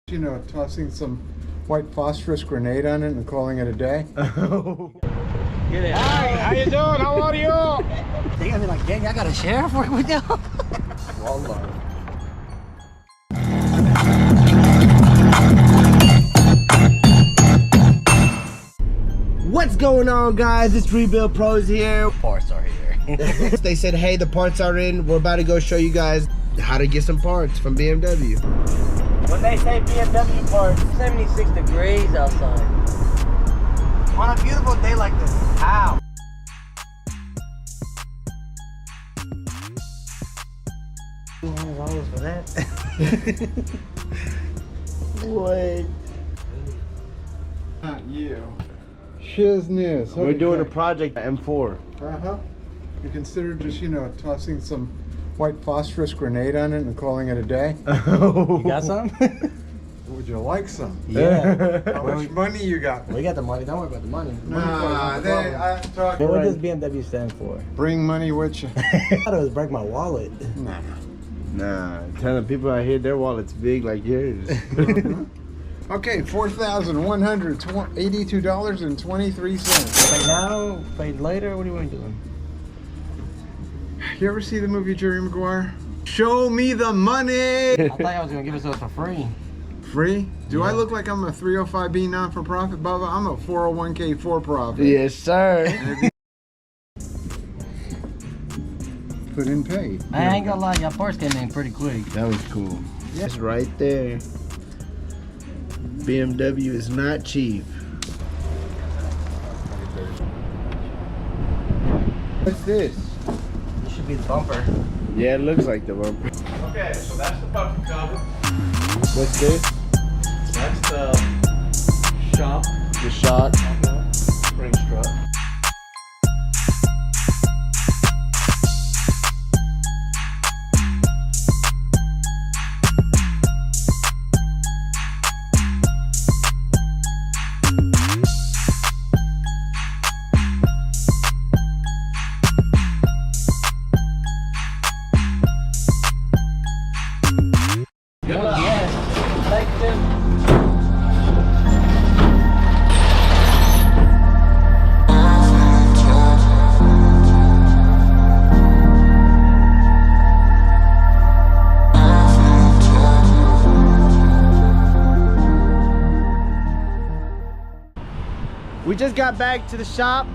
You know, tossing some white phosphorus grenade on it and calling it a day. Get it. Hi, how you doing? How are you? They gotta be like, dang, I got a share for it with you. Wallah. What's going on, guys? It's Rebuild Pros here. Parts are here. They said, hey, the parts are in. We're about to go show you guys how to get some parts from BMW. When they say BMW parts, 76 degrees outside. On a beautiful day like this. How? $200 for that? What? Not you. Shizness. We're doing a project M4. Uh-huh. You consider just, you know, tossing some white phosphorus grenade on it and calling it a day? You got some? Would you like some? Yeah. How much money you got? We got the money. Don't worry about the money. Nah, I'm talking. What does BMW stand for? Bring money with you. I thought it was break my wallet. Nah. Nah, telling people out here their wallet's big like yours. Okay, $4,182.23. Pay now, pay later. What do you want to do? You ever see the movie Jerry Maguire? Show me the money! I thought I was gonna give it to us for free. Free? Do I Yeah. look like I'm a 305B non-for-profit, Bubba? I'm a 401k for-profit. Yes, sir. Put in pay. I ain't gonna lie, your parts came in pretty quick. That was cool. It's right there. BMW is not cheap. What's this? This should be the bumper. Yeah, it looks like the bumper. Okay, so that's the bumper cover. What's this? That's the shock The shot. on the spring strut. Good luck. Yes. Thank you. We just got back to the shop.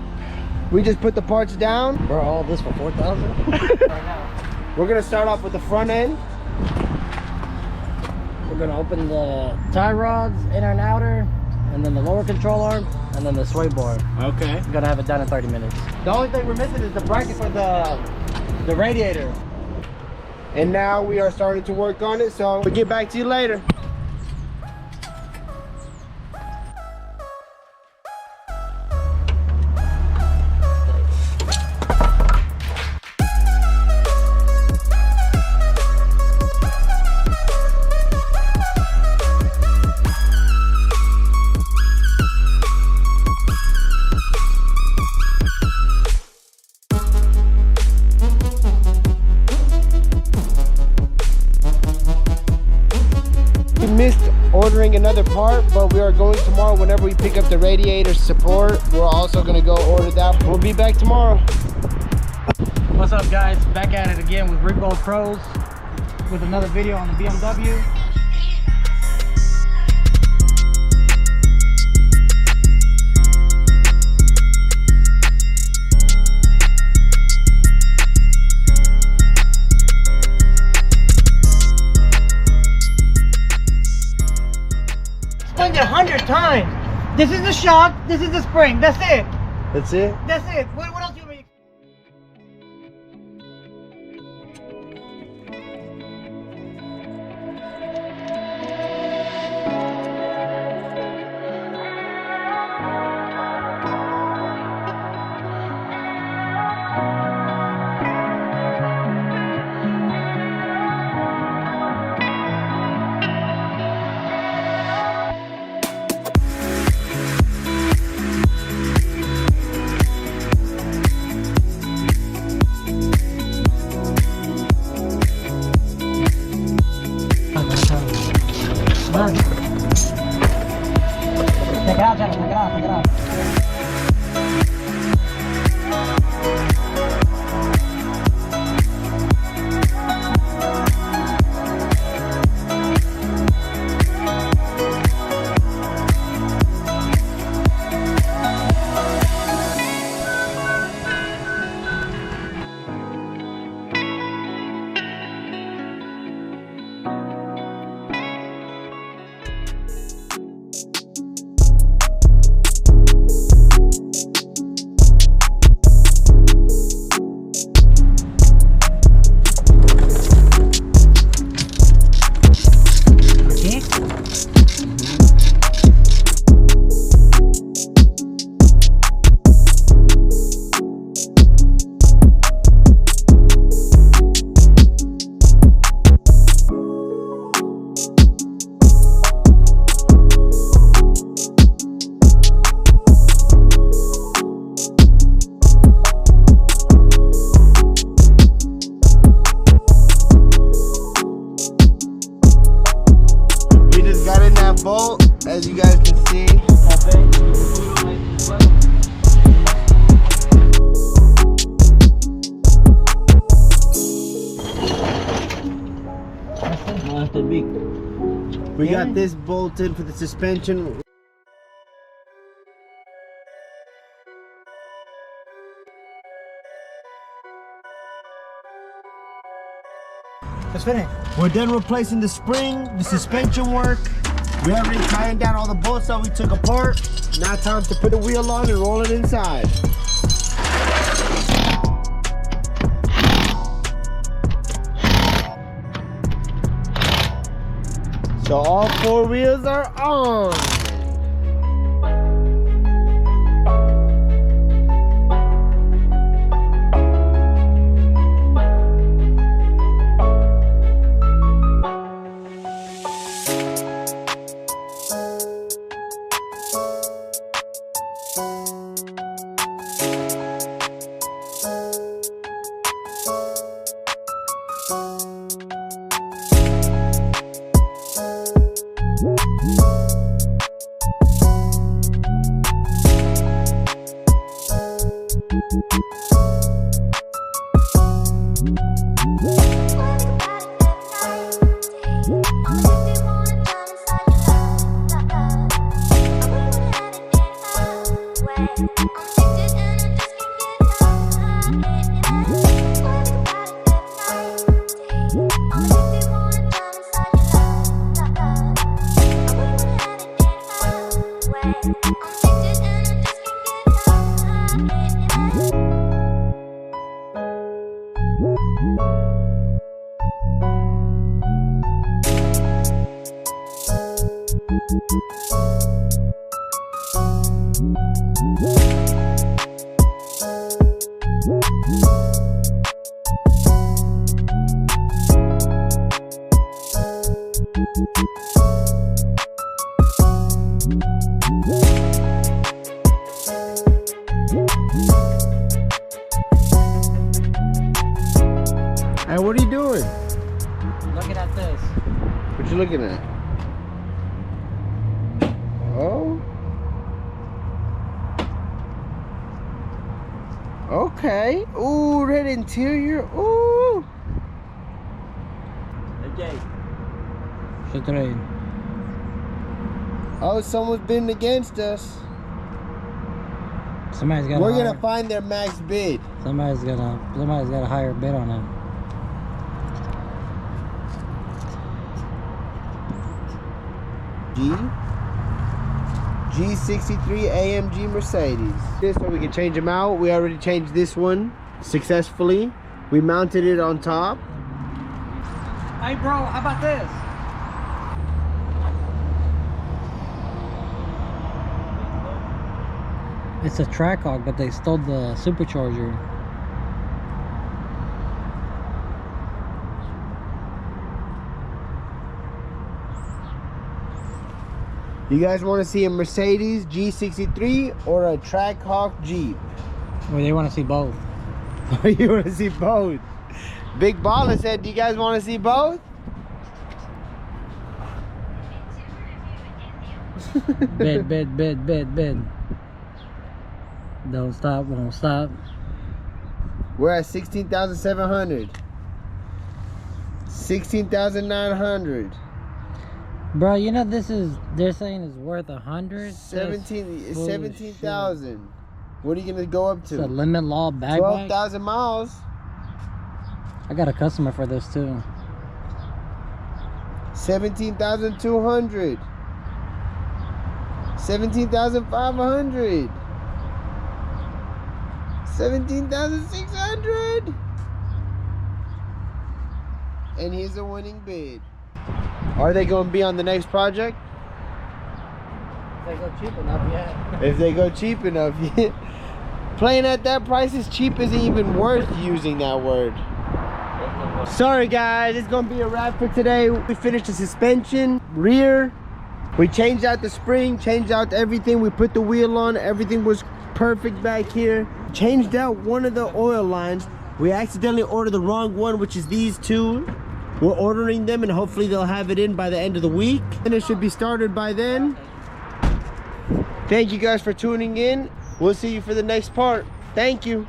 We just put the parts down. Bro, all this for 4,000? Right now. We're gonna start off with the front end. We're gonna open the tie rods, inner and outer, and then the lower control arm, and then the sway bar. Okay. We're gonna have it done in 30 minutes. The only thing we're missing is the bracket for the radiator. And now we are starting to work on it, so we'll get back to you later. We missed ordering another part, but we are going tomorrow whenever we pick up the radiator support. We're also gonna go order that. We'll be back tomorrow. What's up, guys? Back at it again with Rebuild Pros with another video on the BMW. Explained it 100 times. This is the shock, this is the spring, that's it. That's it? That's it. What else do you mean? Check it out, check it out, check it out. bolt, as you guys can see. We got this bolted for the suspension. Let's finish. We're done replacing the spring, the suspension work. We already tightened down all the bolts that we took apart. Now time to put the wheel on and roll it inside. So all 4 wheels are on. Hey, what are you doing? Looking at this. What you looking at? Oh. Okay. Ooh, that interior. Ooh. Okay. Oh, someone's been against us. Somebody's got. We're gonna find their max bid. Somebody's got a higher bid on it. G63 AMG Mercedes. This one we can change them out. We already changed this one successfully. We mounted it on top. Hey bro, how about this? It's a Trackhawk, but they stole the supercharger. You guys want to see a Mercedes G63 or a Trackhawk Jeep? Well, they want to see both. You want to see both? Big Baller said, do you guys want to see both? Bed. Don't stop, won't stop. We're at 16,700. 16,900. Bro, you know they're saying it's worth 100. 17,000. What are you gonna go up It's a to? limit law bag bike. 12,000 miles. I got a customer for this too. 17,200. 17,500. 17,600. And here's a winning bid. Are they going to be on the next project? If they go cheap enough, yeah. If they go cheap enough, yeah. Playing at that price is cheap isn't even worth using that word. Sorry guys, it's gonna be a wrap for today. We finished the suspension, rear. We changed out the spring, changed out everything. We put the wheel on, everything was perfect back here. Changed out one of the oil lines. We accidentally ordered the wrong one, which is these two. We're ordering them and hopefully they'll have it in by the end of the week. And it should be started by then. Thank you guys for tuning in. We'll see you for the next part. Thank you.